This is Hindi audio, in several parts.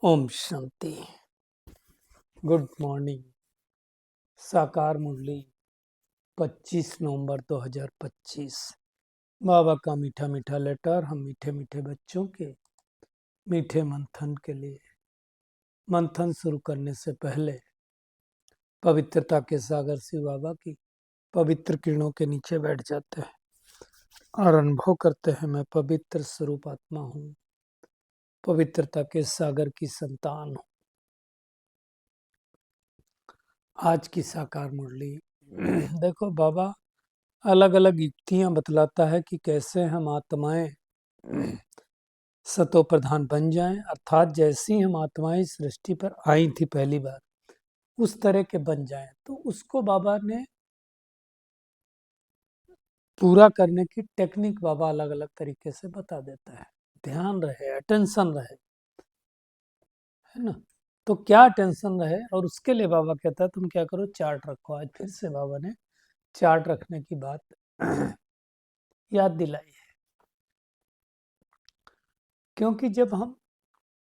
ओम शांति। Good morning. साकार मुरली 25 नवंबर 2025। बाबा का मीठा मीठा लेटर हम मीठे मीठे बच्चों के मीठे मंथन के लिए। मंथन शुरू करने से पहले पवित्रता के सागर शिव बाबा की पवित्र किरणों के नीचे बैठ जाते हैं और अनुभव करते हैं, मैं पवित्र स्वरूप आत्मा हूँ, पवित्रता के सागर की संतान हूँ। आज की साकार मुरली देखो, बाबा अलग अलग युक्तियां बतलाता है कि कैसे हम आत्माएं सतो प्रधान बन जाएं, अर्थात जैसी हम आत्माएं सृष्टि पर आई थी पहली बार उस तरह के बन जाएं। तो उसको बाबा ने पूरा करने की टेक्निक बाबा अलग अलग तरीके से बता देता है। ध्यान रहे, अटेंशन रहे, है ना। तो क्या टेंशन रहे, और उसके लिए बाबा कहता है तुम क्या करो, चार्ट रखो। आज फिर से बाबा ने चार्ट रखने की बात याद दिलाई है, क्योंकि जब हम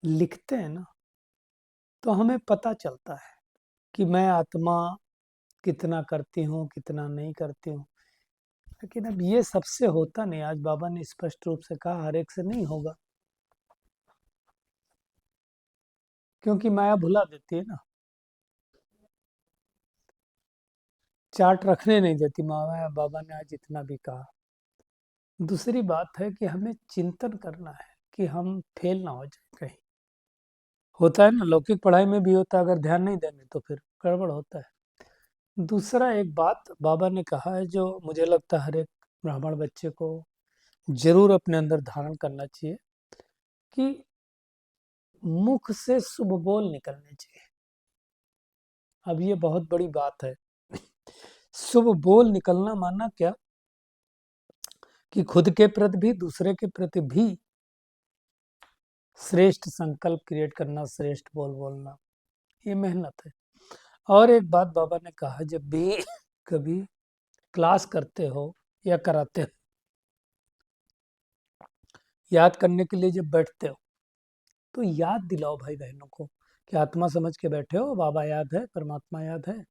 लिखते हैं ना तो हमें पता चलता है कि मैं आत्मा कितना करती हूँ, कितना नहीं करती हूँ। लेकिन अब ये सबसे होता नहीं। आज बाबा ने स्पष्ट रूप से कहा हर एक से नहीं होगा, क्योंकि माया भुला देती है ना, चार्ट रखने नहीं देती माया। बाबा ने आज इतना भी कहा। दूसरी बात है कि हमें चिंतन करना है कि हम फेल ना हो जाए कहीं। होता है ना, लौकिक पढ़ाई में भी होता है, अगर ध्यान नहीं देंगे तो फिर गड़बड़ होता है। दूसरा एक बात बाबा ने कहा है जो मुझे लगता है हर एक ब्राह्मण बच्चे को जरूर अपने अंदर धारण करना चाहिए, कि मुख से शुभ बोल निकलने चाहिए। अब ये बहुत बड़ी बात है। शुभ बोल निकलना माना क्या, कि खुद के प्रति भी दूसरे के प्रति भी श्रेष्ठ संकल्प क्रिएट करना, श्रेष्ठ बोल बोलना, ये मेहनत है। और एक बात बाबा ने कहा, जब भी कभी क्लास करते हो या कराते हो, याद करने के लिए जब बैठते हो तो याद दिलाओ भाई बहनों को कि आत्मा समझ के बैठे हो, बाबा याद है, परमात्मा याद है।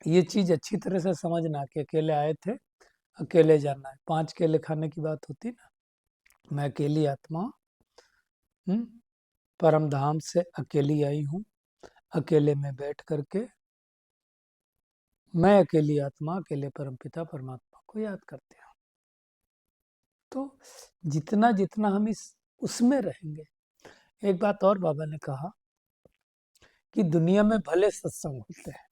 ये चीज अच्छी तरह से समझना कि अकेले आए थे, अकेले जाना है। 5 केले खाने की बात होती ना, मैं अकेली आत्मा परम धाम से अकेली आई हूँ, अकेले में बैठ करके मैं अकेली आत्मा अकेले परमपिता परमात्मा को याद करते हैं। तो जितना जितना हम उसमें रहेंगे। एक बात और बाबा ने कहा कि दुनिया में भले सत्संग होते हैं,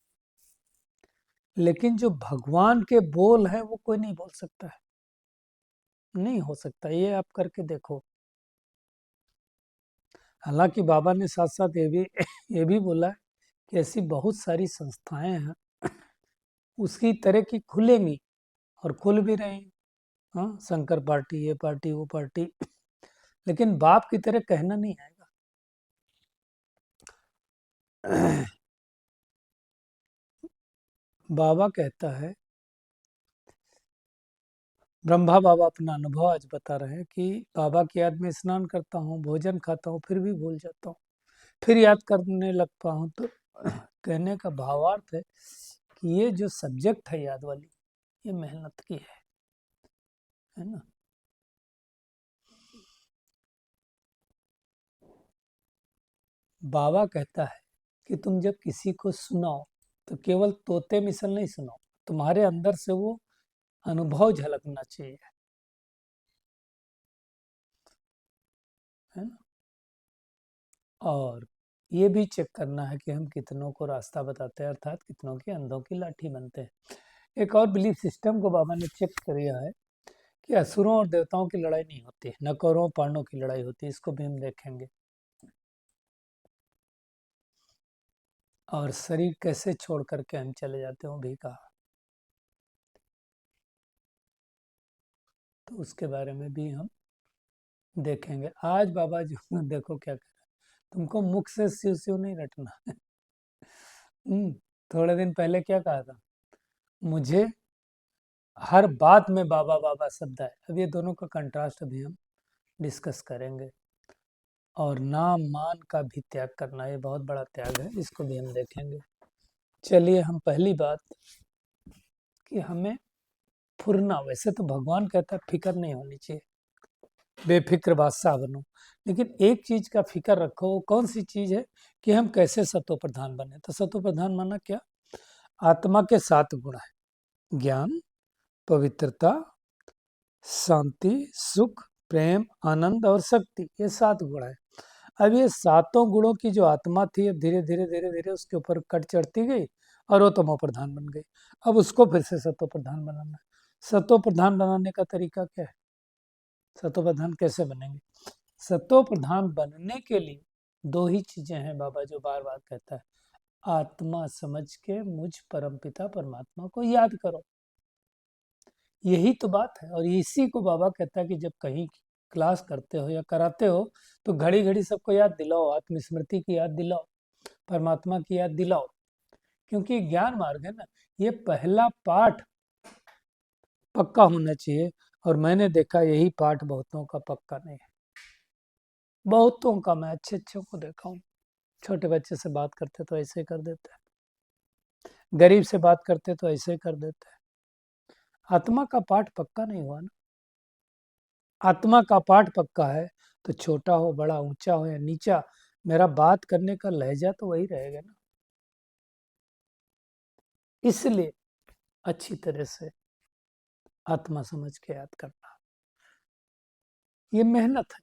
लेकिन जो भगवान के बोल है वो कोई नहीं बोल सकता है, नहीं हो सकता। ये आप करके देखो। हालांकि बाबा ने साथ साथ ये भी बोला कि ऐसी बहुत सारी संस्थाएं हैं उसकी तरह की खुलेंगी और खुल भी रही। हाँ, शंकर पार्टी, ये पार्टी, वो पार्टी, लेकिन बाप की तरह कहना नहीं आएगा। बाबा कहता है, ब्रह्मा बाबा अपना अनुभव आज बता रहे हैं कि बाबा की याद में स्नान करता हूँ, भोजन खाता हूँ, फिर भी भूल जाता हूँ, फिर याद करने लगता हूँ। तो कहने का भावार्थ है कि ये जो सब्जेक्ट है याद वाली, ये मेहनत की है ना। बाबा कहता है कि तुम जब किसी को सुनाओ तो केवल तोते मिसल नहीं सुनाओ, तुम्हारे अंदर से वो अनुभव झलकना चाहिए, है ना। और ये भी चेक करना है कि हम कितनों को रास्ता बताते हैं, अर्थात कितनों की अंधों की लाठी बनते हैं। एक और बिलीफ सिस्टम को बाबा ने चेक किया है कि असुरों और देवताओं की लड़ाई नहीं होती, न कौरवों पांडवों की लड़ाई होती है। इसको भी हम देखेंगे। और शरीर कैसे छोड़ करके हम चले जाते हैं, वो भी कहा। तो उसके बारे में भी हम देखेंगे। आज बाबा जो देखो क्या कर रहे हैं, तुमको मुख से शिव शिव नहीं रटना। थोड़े दिन पहले क्या कहा था, मुझे हर बात में बाबा बाबा शब्द है। अब ये दोनों का कंट्रास्ट अभी हम डिस्कस करेंगे। और नाम मान का भी त्याग करना, ये बहुत बड़ा त्याग है, इसको भी हम देखेंगे। चलिए, हम पहली बात कि हमें फुरना, वैसे तो भगवान कहता है फिक्र नहीं होनी चाहिए, बेफिक्र बादशाह बनो, लेकिन एक चीज का फिक्र रखो। वो कौन सी चीज है? कि हम कैसे सतो प्रधान बने। तो सतो प्रधान माना क्या? आत्मा के 7 गुण है: ज्ञान, पवित्रता, शांति, सुख, प्रेम, आनंद और शक्ति। ये 7 गुण है। अब ये 7 गुणों की जो आत्मा थी, अब धीरे धीरे धीरे धीरे उसके ऊपर कट चढ़ती गई और वो तमो प्रधान बन गई। अब उसको फिर से सतो प्रधान बनाना है। सतो प्रधान बनाने का तरीका क्या है? सतो प्रधान कैसे बनेंगे? सतो प्रधान बनने के लिए 2 ही चीजें हैं, बाबा जो बार बार कहता है। आत्मा समझ के मुझ परमपिता परमात्मा को याद करो, यही तो बात है। और इसी को बाबा कहता है कि जब कहीं क्लास करते हो या कराते हो तो घड़ी घड़ी सबको याद दिलाओ, आत्मस्मृति की याद दिलाओ, परमात्मा की याद दिलाओ, क्योंकि ज्ञान मार्ग है ना, ये पहला पाठ पक्का होना चाहिए। और मैंने देखा यही पाठ बहुतों का पक्का नहीं है। बहुतों का, मैं अच्छे अच्छों को देखा हूँ, छोटे बच्चे से बात करते तो ऐसे कर देते हैं, गरीब से बात करते तो ऐसे कर देते हैं। आत्मा का पाठ पक्का नहीं हुआ ना। आत्मा का पाठ पक्का है तो छोटा हो, बड़ा, ऊंचा हो या नीचा, मेरा बात करने का लहजा तो वही रहेगा ना। इसलिए अच्छी तरह से आत्मा समझ के याद करना, ये मेहनत है।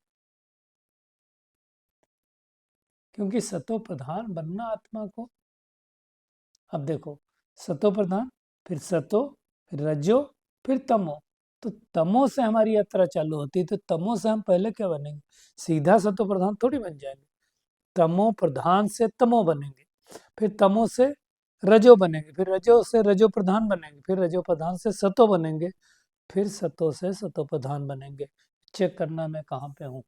क्योंकि सतो प्रधान बनना आत्मा को, अब देखो, सतो प्रधान, फिर सतो, फिर रजो, फिर तमो। तो तमो से हमारी यात्रा चालू होती है, तो तमो से हम पहले क्या बनेंगे? सीधा सतो प्रधान थोड़ी बन जाएंगे। तमो प्रधान से तमो बनेंगे, फिर तमो से रजो बनेंगे, फिर रजो से रजो प्रधान बनेंगे, फिर रजो प्रधान से सतो बनेंगे, फिर सतो से सतो प्रधान बनेंगे। चेक करना मैं कहाँ पे हूँ,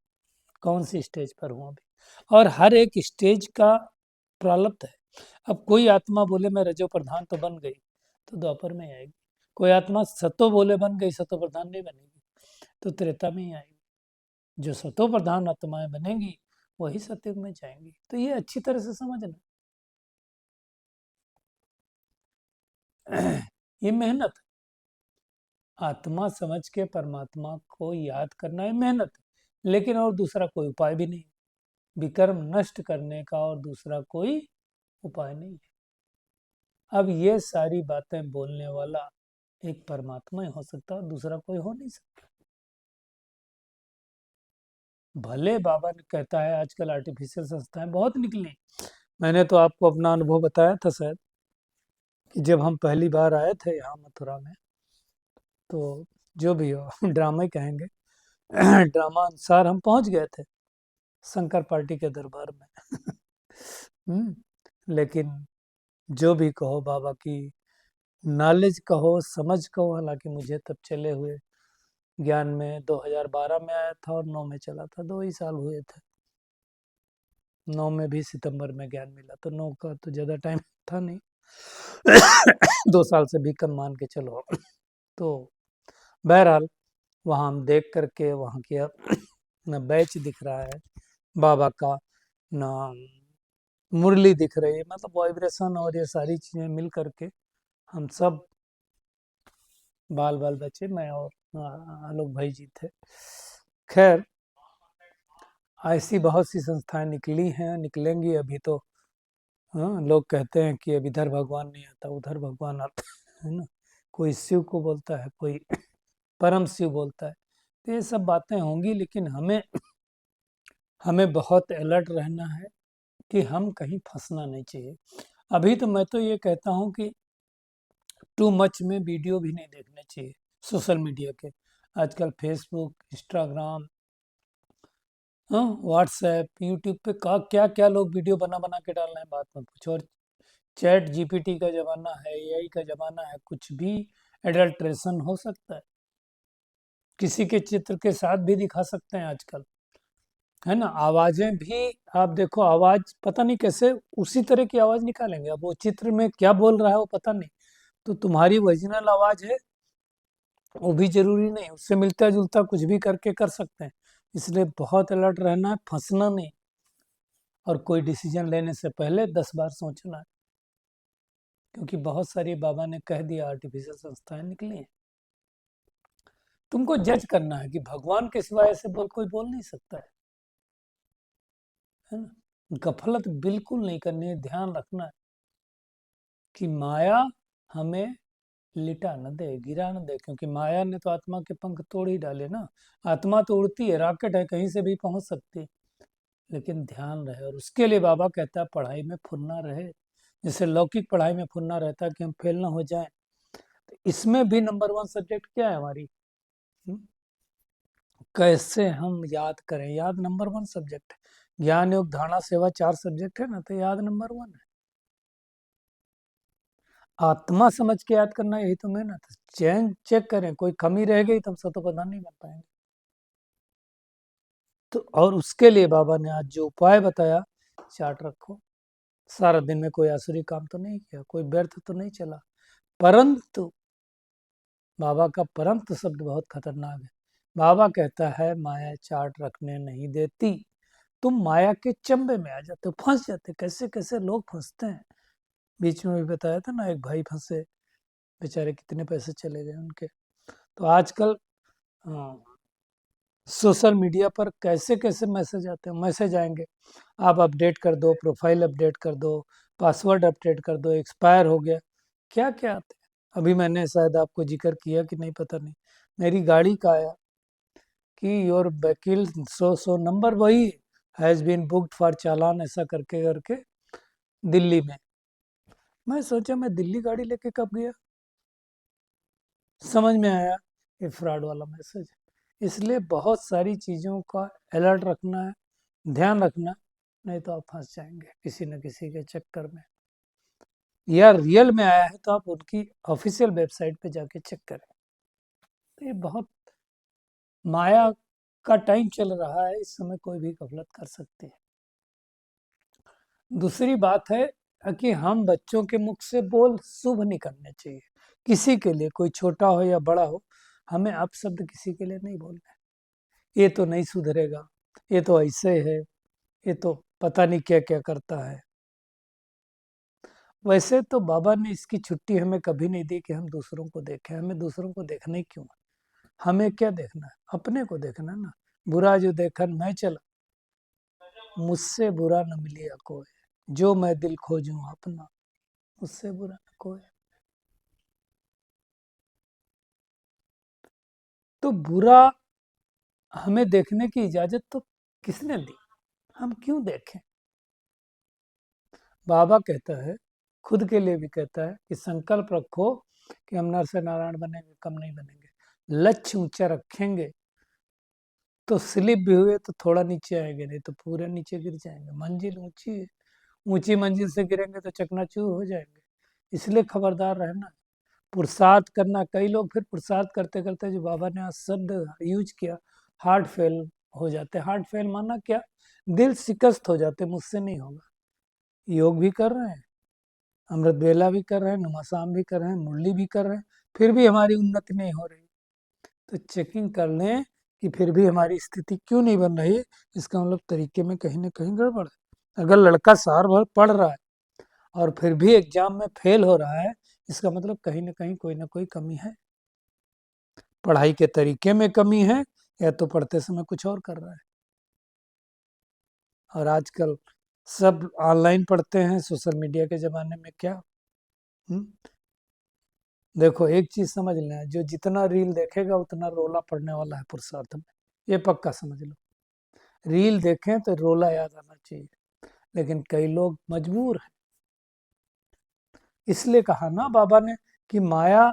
कौन सी स्टेज पर हूँ अभी। और हर एक स्टेज का प्रारब्ध है। अब कोई आत्मा बोले मैं रजो प्रधान तो बन गई, तो द्वापर में आएगी। कोई आत्मा सतो बोले बन गई, सतो प्रधान नहीं बनेगी, तो त्रेता में ही आएगी। जो सतो प्रधान आत्माएं बनेंगी वही सतयुग में जाएंगी। तो ये अच्छी तरह से समझना, ये मेहनत, आत्मा समझ के परमात्मा को याद करना है, मेहनत। लेकिन और दूसरा कोई उपाय भी नहीं, विकर्म नष्ट करने का और दूसरा कोई उपाय नहीं है। अब ये सारी बातें बोलने वाला एक परमात्मा ही हो सकता है, दूसरा कोई हो नहीं सकता। भले बाबा ने कहता है आजकल आर्टिफिशियल संस्थाएं बहुत निकली। मैंने तो आपको अपना अनुभव बताया था शायद, कि जब हम पहली बार आए थे यहाँ मथुरा में, तो जो भी हो ड्रामा ही कहेंगे, ड्रामा अनुसार हम पहुंच गए थे शंकर पार्टी के दरबार में। लेकिन जो भी कहो, बाबा की नॉलेज कहो, समझ कहो, हालांकि मुझे तब चले हुए ज्ञान में 2012 में आया था और 9 में चला था, 2 ही साल हुए थे। 9 में भी सितंबर में ज्ञान मिला, तो 9 का तो ज़्यादा टाइम था नहीं। 2 साल से भी कम मान के चलो। तो बहरहाल वहाँ हम देख करके, वहाँ की न बैच दिख रहा है बाबा का, ना मुरली दिख रही है, मतलब वाइब्रेशन और ये सारी चीज़ें मिल करके हम सब बाल बाल बच्चे, मैं और आलोक भाई जी थे। खैर, ऐसी बहुत सी संस्थाएं निकली हैं, निकलेंगी अभी तो। हाँ, लोग कहते हैं कि अब इधर भगवान नहीं आता, उधर भगवान आता है ना। कोई शिव को बोलता है, कोई परम शिव बोलता है। तो ये सब बातें होंगी, लेकिन हमें हमें बहुत अलर्ट रहना है कि हम कहीं फंसना नहीं चाहिए। अभी तो मैं तो ये कहता हूँ कि टू मच में वीडियो भी नहीं देखने चाहिए सोशल मीडिया के। आजकल फेसबुक, इंस्टाग्राम, हाँ, व्हाट्सएप, यूट्यूब पे का क्या क्या लोग वीडियो बना बना के डाल रहे हैं, बात मत पूछो। और चैट जीपीटी का ज़माना है, एआई का ज़माना है, कुछ भी एडल्ट्रेशन हो सकता है, किसी के चित्र के साथ भी दिखा सकते हैं आजकल, है ना। आवाज़ें भी आप देखो, आवाज़ पता नहीं कैसे उसी तरह की आवाज़ निकालेंगे। अब वो चित्र में क्या बोल रहा है वो पता नहीं, तो तुम्हारी ओरिजिनल आवाज़ है वो भी जरूरी नहीं, उससे मिलता जुलता कुछ भी करके कर सकते हैं। इसलिए बहुत अलर्ट रहना है, फंसना नहीं, और कोई डिसीजन लेने से पहले 10 बार सोचना है, क्योंकि बहुत सारी बाबा ने कह दिया आर्टिफिशियल संस्थाएं निकली हैं। तुमको जज करना है कि भगवान के सिवाय ऐसे कोई बोल नहीं सकता है ना। गफलत बिल्कुल नहीं करनी है, ध्यान रखना है कि माया हमें लिटा न दे, गिरा न दे, क्योंकि माया ने तो आत्मा के पंख तोड़ ही डाले ना। आत्मा तो उड़ती है, रॉकेट है, कहीं से भी पहुंच सकती है, लेकिन ध्यान रहे। और उसके लिए बाबा कहता है पढ़ाई में फुर्ना रहे। जैसे लौकिक पढ़ाई में फुर्ना रहता है कि हम फेल ना हो जाए, तो इसमें भी नंबर 1 सब्जेक्ट क्या है हमारी? हुँ? कैसे हम याद करें, याद नंबर 1 सब्जेक्ट है। ज्ञान योग धारणा सेवा 4 सब्जेक्ट है ना, तो याद नंबर 1 है। आत्मा समझ के याद करना, यही तो मेहनत है। चेक करें, कोई कमी रह गई तो हम सतोप्रधान नहीं बन पाएंगे। तो और उसके लिए बाबा ने आज जो उपाय बताया, चार्ट रखो। सारा दिन में कोई आसुरी काम तो नहीं किया, कोई व्यर्थ तो नहीं चला, परंतु बाबा का परंतु शब्द बहुत खतरनाक है। बाबा कहता है माया चार्ट रखने नहीं देती, तुम माया के चंबे में आ जाते हो, फंस जाते। कैसे कैसे लोग फंसते हैं। बीच में भी बताया था ना, एक भाई फंसे, बेचारे कितने पैसे चले गए उनके। तो आजकल सोशल मीडिया पर कैसे कैसे मैसेज आते हैं, मैसेज आएंगे, आप अपडेट कर दो, प्रोफाइल अपडेट कर दो, पासवर्ड अपडेट कर दो, एक्सपायर हो गया, क्या क्या आते हैं। अभी मैंने शायद आपको जिक्र किया कि नहीं पता नहीं, मेरी गाड़ी का आया कि योर वकील सो नंबर वही हैज़ बीन बुक्ड फॉर चालान, ऐसा करके करके दिल्ली में। मैं सोचा मैं दिल्ली गाड़ी लेके कब गया, समझ में आया ये फ्रॉड वाला मैसेज। इसलिए बहुत सारी चीज़ों का अलर्ट रखना है, ध्यान रखना, नहीं तो आप फंस जाएंगे किसी न किसी के चक्कर में। या रियल में आया है तो आप उनकी ऑफिशियल वेबसाइट पे जाके चेक करें। तो ये बहुत माया का टाइम चल रहा है, इस समय कोई भी गफलत कर सकती है। दूसरी बात है कि हम बच्चों के मुख से बोल शुभ नहीं करने चाहिए, किसी के लिए, कोई छोटा हो या बड़ा हो, हमें अपशब्द किसी के लिए नहीं बोलना है। ये तो नहीं सुधरेगा, ये तो ऐसे है, ये तो पता नहीं क्या क्या करता है। वैसे तो बाबा ने इसकी छुट्टी हमें कभी नहीं दी कि हम दूसरों को देखें। हमें दूसरों को देखना ही क्यों है? हमें क्या देखना है? अपने को देखना है ना। बुरा जो देखन मैं चला, मुझसे बुरा न मिलिया कोई, जो मैं दिल खोजूं अपना, मुझसे बुरा न कोई। तो बुरा हमें देखने की इजाजत तो किसने दी? हम क्यों देखें? बाबा कहता है, खुद के लिए भी कहता है कि संकल्प रखो कि हम नर से नारायण बनेंगे, कम नहीं बनेंगे। लक्ष्य ऊंचा रखेंगे तो स्लिप भी हुए तो थोड़ा नीचे आएंगे, नहीं तो पूरे नीचे गिर जाएंगे। मंजिल ऊंची है, ऊंची मंजिल से गिरेंगे तो चकनाचूर हो जाएंगे। इसलिए खबरदार रहना, पुरुषार्थ करना। कई लोग फिर पुरुषार्थ करते करते, जो बाबा ने आज शब्द यूज किया, हार्ट फेल हो जाते। हार्ट फेल माना क्या? दिल शिकस्त हो जाते, मुझसे नहीं होगा। योग भी कर रहे हैं, अमृत वेला भी कर रहे हैं, नुमासाम भी कर रहे हैं, मुरली भी कर रहे हैं, फिर भी हमारी उन्नति नहीं हो रही। तो चेकिंग कर लें कि फिर भी हमारी स्थिति क्यों नहीं बन रही। इसका मतलब तरीके में कहीं ना कहीं गड़बड़ है। अगर लड़का साल भर पढ़ रहा है और फिर भी एग्जाम में फेल हो रहा है, इसका मतलब कहीं ना कोई कमी है। पढ़ाई के तरीके में कमी है, या तो पढ़ते समय कुछ और कर रहा है। और आजकल सब ऑनलाइन पढ़ते हैं, सोशल मीडिया के ज़माने में क्या। हुँ? देखो एक चीज़ समझ लें, जो जितना रील देखेगा उतना रोला पड़ने वाला है पुरुषार्थ में, ये पक्का समझ लो। रील देखें तो रोला याद आना चाहिए, लेकिन कई लोग मजबूर हैं। इसलिए कहा ना बाबा ने कि माया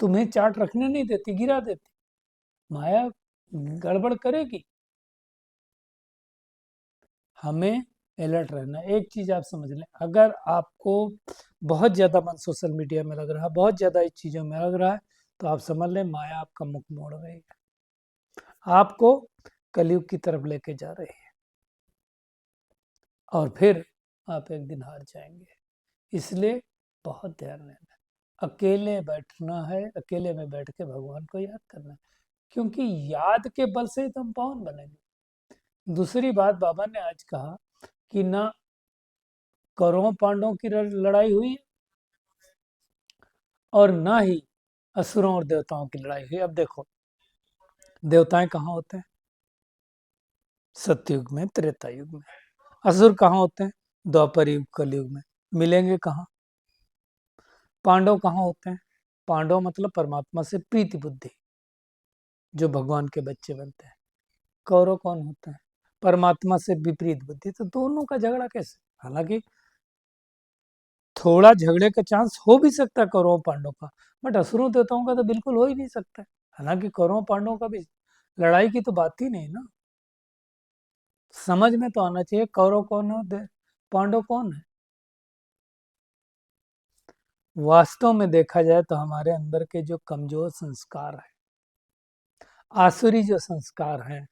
तुम्हें चार्ट रखने नहीं देती, गिरा देती। माया गड़बड़ करेगी, हमें अलर्ट रहना। एक चीज़ आप समझ लें, अगर आपको बहुत ज़्यादा मन सोशल मीडिया में लग रहा है, बहुत ज़्यादा इस चीज़ों में लग रहा है, तो आप समझ लें माया आपका मुख मोड़ रही है, आपको कलयुग की तरफ लेके जा रही है, और फिर आप एक दिन हार जाएंगे। इसलिए बहुत ध्यान रहना, अकेले बैठना है, अकेले में बैठ के भगवान को याद करना है। क्योंकि याद के बल से ही तो हम पावन बनेंगे। दूसरी बात बाबा ने आज कहा कि ना कौरवों पांडवों की लड़ाई हुई और ना ही असुरों और देवताओं की लड़ाई हुई। अब देखो, देवताएं कहाँ होते हैं? सतयुग में, त्रेता युग में। असुर कहाँ होते हैं? द्वापर युग, कलयुग में। मिलेंगे कहाँ? पांडव कहाँ होते हैं? पांडव मतलब परमात्मा से प्रीति बुद्धि, जो भगवान के बच्चे बनते हैं। कौरव कौन होते हैं? परमात्मा से विपरीत बुद्धि। तो दोनों का झगड़ा कैसे? हालांकि थोड़ा झगड़े का चांस हो भी सकता है कौरव पांडव का, बट असुरों देवताओं का तो बिल्कुल हो ही नहीं सकता। हालांकि कौरव पांडवों का भी लड़ाई की तो बात ही नहीं ना। समझ में तो आना चाहिए कौरव कौन है, पांडव कौन है। वास्तव में देखा जाए तो हमारे अंदर के जो कमजोर संस्कार है, आसुरी जो संस्कार हैं,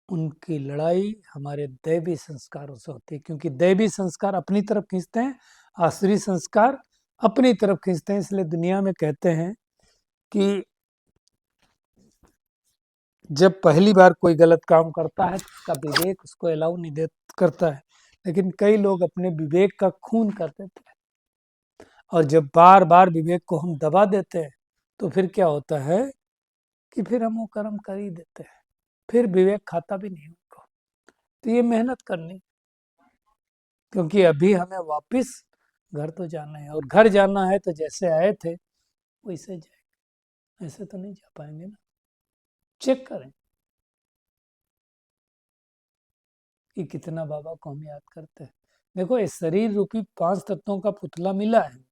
उनकी लड़ाई हमारे दैवी संस्कारों से होती है। क्योंकि दैवी संस्कार अपनी तरफ खींचते हैं, आसुरी संस्कार अपनी तरफ खींचते हैं। इसलिए दुनिया में कहते हैं कि जब पहली बार कोई गलत काम करता है तो उसका विवेक उसको अलाउ नहीं दे करता है, लेकिन कई लोग अपने विवेक का खून कर देते हैं। और जब बार बार विवेक को हम दबा देते हैं तो फिर क्या होता है कि फिर हम वो कर्म कर ही देते हैं, फिर विवेक खाता भी नहीं उनको। तो ये मेहनत करनी, क्योंकि अभी हमें वापस घर तो जाना है, और घर जाना है तो जैसे आए थे वैसे जाएंगे, ऐसे तो नहीं जा पाएंगे ना। चेक करें कि कितना बाबा को हम याद करते हैं। देखो, इस शरीर रूपी 5 तत्वों का पुतला मिला है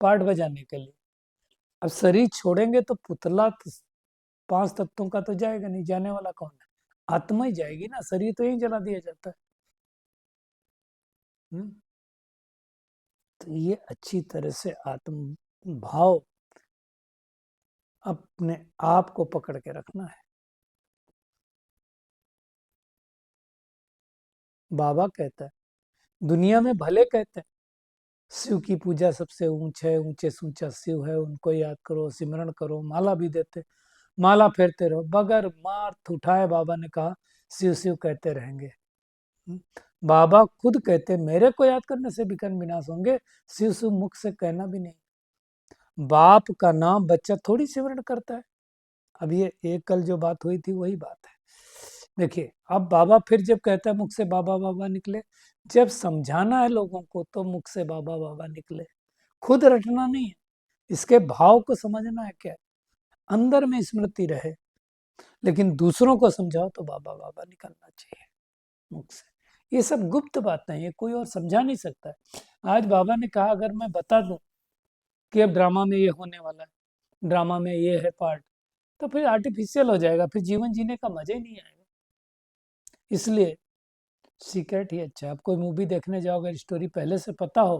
पाठ बजाने के लिए। अब शरीर छोड़ेंगे तो पुतला 5 तत्वों का तो जाएगा नहीं, जाने वाला कौन है? आत्मा ही जाएगी ना, शरीर तो यही जला दिया जाता है। तो ये अच्छी तरह से आत्म भाव अपने आप को पकड़ के रखना है। बाबा कहता है, दुनिया में भले कहते हैं शिव की पूजा सबसे ऊंच है, ऊंचे से ऊंचा शिव है, उनको याद करो, सिमरण करो, माला भी देते, माला फेरते रहो, बगैर मार्थ उठाए बाबा ने कहा शिव शिव कहते रहेंगे। बाबा खुद कहते मेरे को याद करने से विकर्ण विनाश होंगे, शिव शिव मुख से कहना भी नहीं। बाप का नाम बच्चा थोड़ी सिमरण करता है। अब ये एक कल जो बात हुई थी वही बात है। देखिए, अब बाबा फिर जब कहता है मुख से बाबा बाबा निकले, जब समझाना है लोगों को तो मुख से बाबा बाबा निकले, खुद रटना नहीं है। इसके भाव को समझना है, क्या अंदर में स्मृति रहे, लेकिन दूसरों को समझाओ तो बाबा बाबा निकलना चाहिए मुख से। ये सब गुप्त बातें हैं, ये कोई और समझा नहीं सकता है। आज बाबा ने कहा अगर मैं बता दूं कि अब ड्रामा में ये होने वाला है, ड्रामा में ये है पार्ट, तो फिर आर्टिफिशियल हो जाएगा, फिर जीवन जीने का मजा ही नहीं आएगा। इसलिए सीक्रेट ही अच्छा है। आप कोई मूवी देखने जाओ, अगर स्टोरी पहले से पता हो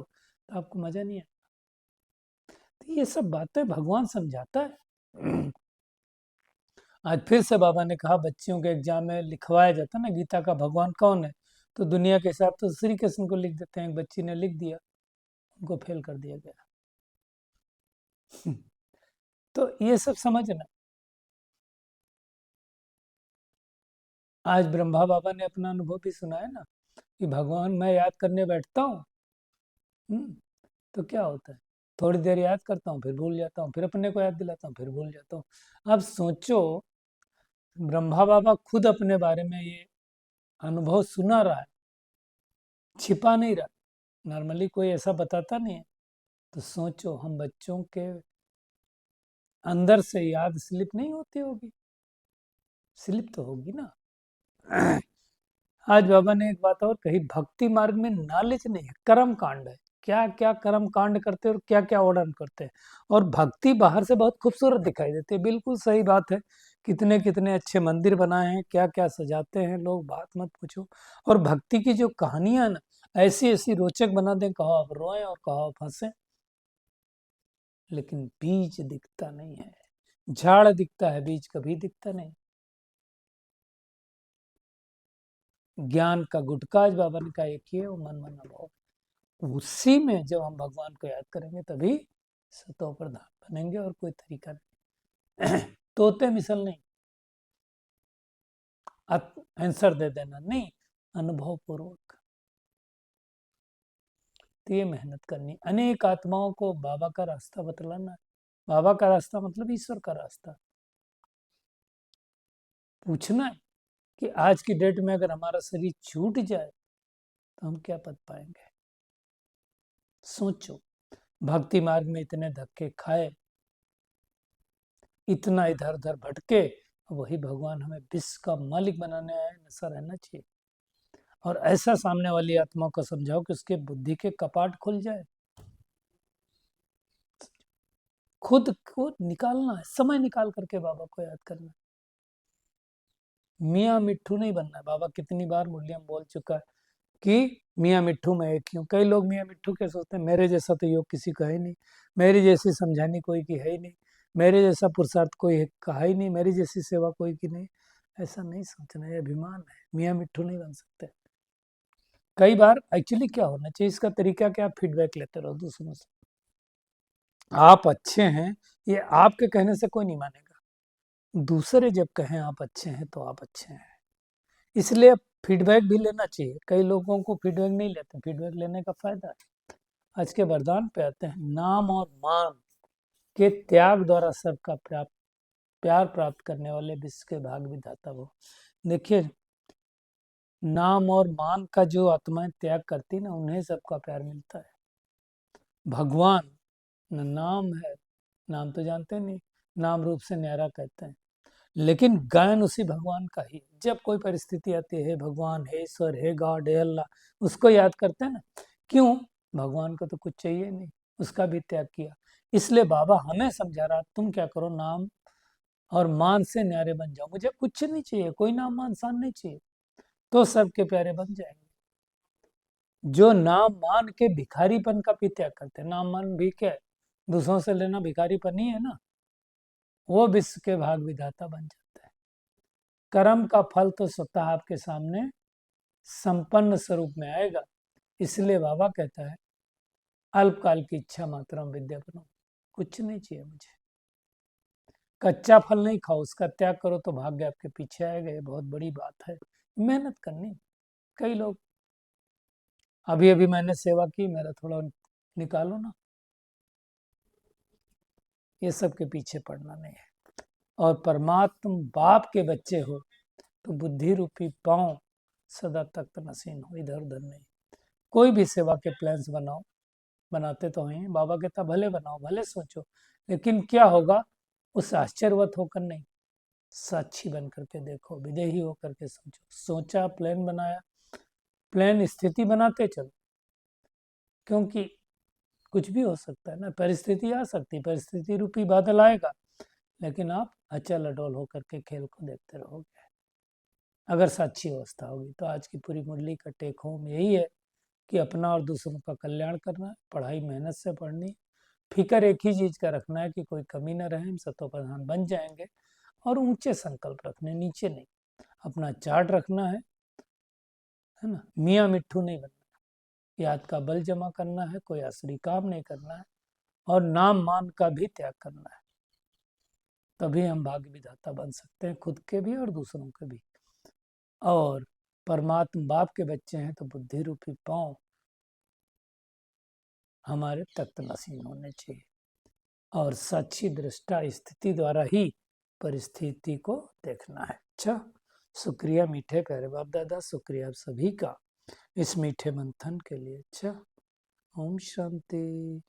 तो आपको मजा नहीं आएगा। तो ये सब बातें भगवान समझाता है। आज फिर से बाबा ने कहा बच्चियों के एग्जाम में लिखवाया जाता है ना गीता का भगवान कौन है, तो दुनिया के हिसाब तो श्री कृष्ण को लिख देते हैं। एक बच्ची ने लिख दिया, उनको फेल कर दिया गया। तो ये सब समझना। आज ब्रह्मा बाबा ने अपना अनुभव भी सुनाया ना कि भगवान मैं याद करने बैठता हूँ, तो क्या होता है, थोड़ी देर याद करता हूँ फिर भूल जाता हूँ, फिर अपने को याद दिलाता हूँ फिर भूल जाता हूँ। अब सोचो, ब्रह्मा बाबा खुद अपने बारे में ये अनुभव सुना रहा है, छिपा नहीं रहा। नॉर्मली कोई ऐसा बताता नहीं है। तो सोचो हम बच्चों के अंदर से याद स्लिप नहीं होती होगी, स्लिप तो होगी ना। आज बाबा ने एक बात और कही, भक्ति मार्ग में नॉलेज नहीं है, कर्म कांड है। क्या क्या कर्म कांड करते हैं और क्या क्या वर्णन करते हैं। और भक्ति बाहर से बहुत खूबसूरत दिखाई देती है, बिल्कुल सही बात है। कितने कितने अच्छे मंदिर बनाए हैं, क्या क्या सजाते हैं लोग, बात मत पूछो। और भक्ति की जो कहानियां ना, ऐसी ऐसी रोचक बना दें, कहो आप रोएं और कहो आप हंसें, लेकिन बीज दिखता नहीं है। झाड़ दिखता है, बीज कभी दिखता नहीं। ज्ञान का गुटका आज बाबा ने कहा एक ही है, वो मन मन भाव। उसी में जब हम भगवान को याद करेंगे तभी सतो प्रधान बनेंगे, और कोई तरीका नहीं। तोते मिसल नहीं। आंसर दे देना, नहीं, अनुभव पूर्वक। तो ये मेहनत करनी, अनेक आत्माओं को बाबा का रास्ता बतलाना है। बाबा का रास्ता मतलब ईश्वर का रास्ता। पूछना है कि आज की डेट में अगर हमारा शरीर छूट जाए तो हम क्या पद पाएंगे। सोचो, भक्ति मार्ग में इतने धक्के खाए, इतना इधर उधर भटके, वही भगवान हमें विश्व का मालिक बनाने आए, ऐसा रहना चाहिए। और ऐसा सामने वाली आत्मा को समझाओ कि उसके बुद्धि के कपाट खुल जाए। खुद को निकालना है, समय निकाल करके बाबा को याद करना है। मियाँ मिट्ठू नहीं बनना है। बाबा कितनी बार मुरली में बोल चुका है कि मियाँ मिट्ठू मैं एक ही हूँ। कई लोग मियाँ मिट्ठू के सोचते हैं मेरे जैसा तो योग किसी का है नहीं, मेरी जैसी समझानी कोई की है ही नहीं, मेरे जैसा पुरुषार्थ कोई कहा ही नहीं, मेरी जैसी सेवा कोई की नहीं। ऐसा नहीं सोचना, ये अभिमान है। मियाँ मिट्ठू नहीं बन सकते। कई बार एक्चुअली क्या होना चाहिए, इसका तरीका क्या, फीडबैक लेते रहो दूसरों से। आप अच्छे हैं, ये आपके कहने से कोई नहीं मानेगा। दूसरे जब कहें आप अच्छे हैं तो आप अच्छे हैं। इसलिए फीडबैक भी लेना चाहिए। कई लोगों को फीडबैक नहीं लेते, फीडबैक लेने का फायदा है। आज के वरदान पे आते हैं, नाम और मान के त्याग द्वारा सबका प्यार प्राप्त करने वाले विश्व के भाग विधाता वो। देखिए, नाम और मान का जो आत्माएं त्याग करती ना, उन्हें सबका प्यार मिलता है। भगवान न नाम है, नाम तो जानते नहीं, नाम रूप से न्यारा कहते हैं, लेकिन गायन उसी भगवान का ही। जब कोई परिस्थिति आती है, भगवान है, ईश्वर है, गॉड है, अल्लाह, उसको याद करते हैं ना। क्यों? भगवान को तो कुछ चाहिए नहीं, उसका भी त्याग किया। इसलिए बाबा हमें समझा रहा, तुम क्या करो, नाम और मान से न्यारे बन जाओ। मुझे कुछ नहीं चाहिए, कोई नाम मान शान नहीं चाहिए, तो सबके प्यारे बन जाएंगे। जो नाम मान के भिखारीपन का भी त्याग करते हैं, नाम मान भी क्या है, दूसरों से लेना भिखारीपन ही है ना, वो विश्व के भाग विधाता बन जाता है। कर्म का फल तो स्वतः आपके सामने संपन्न स्वरूप में आएगा। इसलिए बाबा कहता है, अल्पकाल की इच्छा मात्रम विद्या बनो। कुछ नहीं चाहिए मुझे। कच्चा फल नहीं खाओ, उसका त्याग करो तो भाग्य आपके पीछे आएगा। ये बहुत बड़ी बात है, मेहनत करनी। कई लोग, अभी अभी मैंने सेवा की, मेरा थोड़ा निकालो ना, ये सब के पीछे पड़ना नहीं है। और परमात्मा बाप के बच्चे हो तो बुद्धि रूपी पांव सदा तख्त नसीन हो, इधर उधर नहीं। कोई भी सेवा के प्लान्स बनाओ, बनाते तो हैं, बाबा कहता भले बनाओ, भले सोचो, लेकिन क्या होगा उस आश्चर्यवत होकर नहीं, साक्षी बन करके देखो, विदेही होकर के सोचो। सोचा, प्लान बनाया, प्लान स्थिति बनाते चलो, क्योंकि कुछ भी हो सकता है ना, परिस्थिति आ सकती, परिस्थिति रूपी बादल आएगा, लेकिन आप अचल अडोल होकर के खेल को देखते रहोगे अगर साक्षी अवस्था होगी। तो आज की पूरी मुरली का टेक होम यही है कि अपना और दूसरों का कल्याण करना है, पढ़ाई मेहनत से पढ़नी, फिक्र एक ही चीज का रखना है कि कोई कमी ना रहे, हम सतो प्रधान बन जाएंगे। और ऊंचे संकल्प रखने, नीचे नहीं। अपना चार्ट रखना है ना, मियाँ मिट्ठू नहीं बनना, याद का बल जमा करना है, कोई असली काम नहीं करना है, और नाम मान का भी त्याग करना है। तभी हम भाग्य विधाता बन सकते हैं, खुद के भी और दूसरों के भी। और परमात्मा बाप के बच्चे हैं तो बुद्धि रूपी पांव हमारे तख्त नसीन होने चाहिए, और सच्ची दृष्टा स्थिति द्वारा ही परिस्थिति को देखना है। अच्छा, शुक्रिया मीठे प्यारे बाप दादा, शुक्रिया आप सभी का इस मीठे मंथन के लिए। अच्छा, ओम शांति।